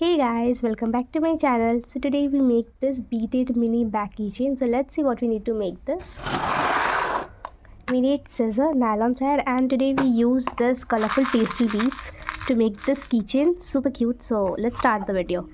Hey guys, welcome back to my channel. So today we make this beaded mini back keychain. So let's see what we need to make this. We need scissor, nylon thread, and today we use this colorful pastel beads to make this keychain super cute. So let's start the video.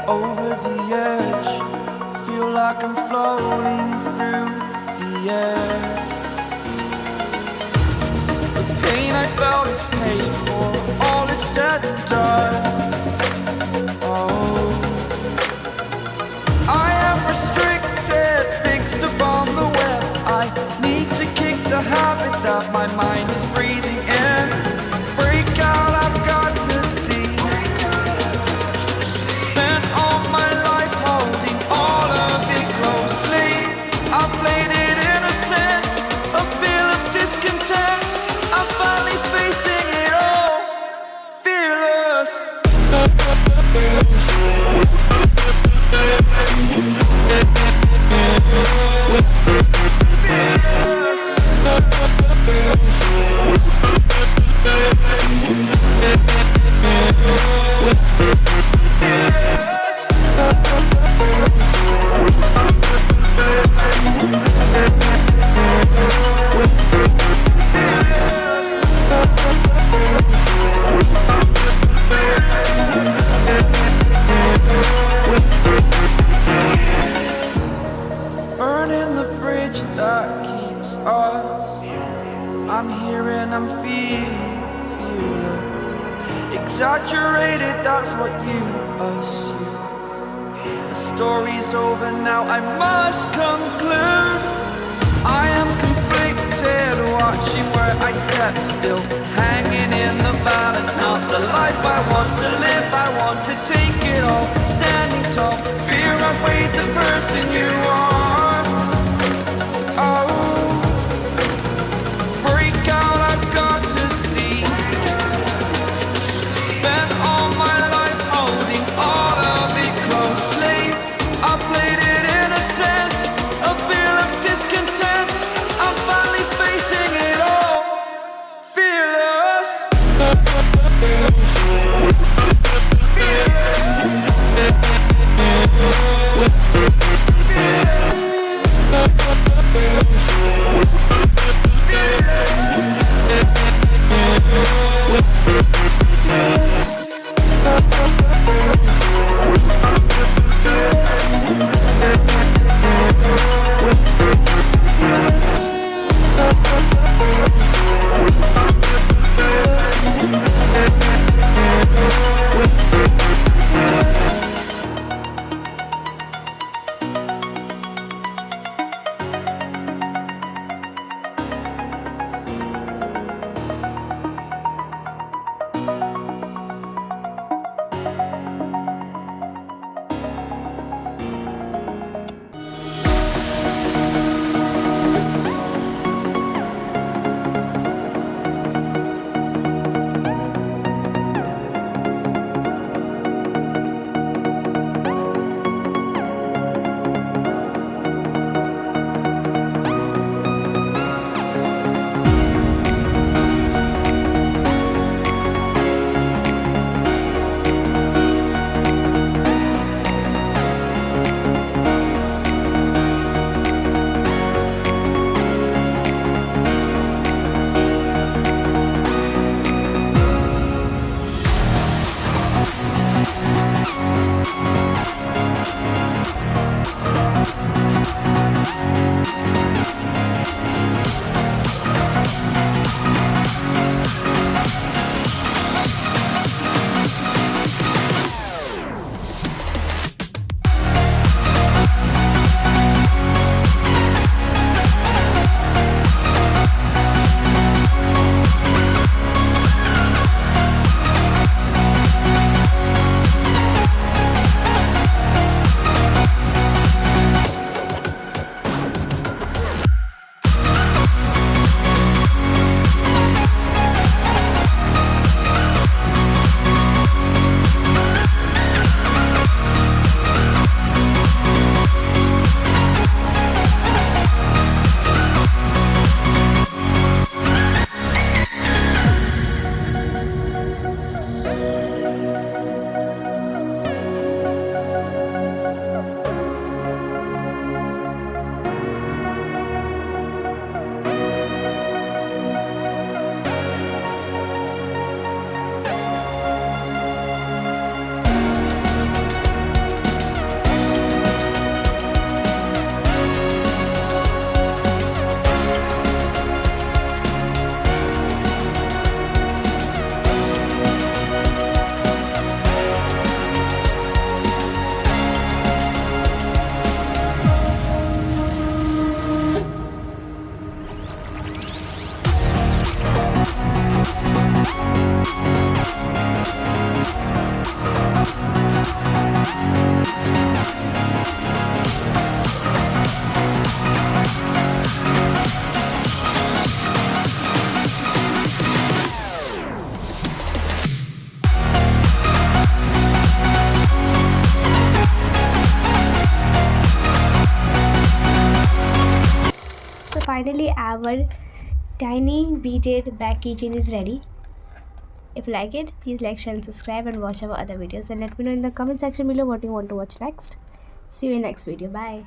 Over the edge, feel like I'm floating through the air. The pain I felt is paid for, all is said and done. Oh, I am restricted, fixed upon the web. I need to kick the habit that my mind is breathing in. Break out, I've got to see. All my life holding all of it closely. I played it innocent. just us. I'm here and I'm feeling fearless. Exaggerated, that's what you assume. The story's over now, I must conclude. I am conflicted, watching where I step still, hanging in the balance. Not the life I want to live, I want to take it all. Standing tall, fear outweighed the person you are. Oh, break out, I've got to see. Spent all my life holding all of it closely. I played it innocent, a feel of discontent. I'm finally facing it all, fearless. Finally, our tiny beaded back keychain is ready. If you like it, please like, share and subscribe, and watch our other videos, and let me know in the comment section below what you want to watch next. See you in next video. Bye.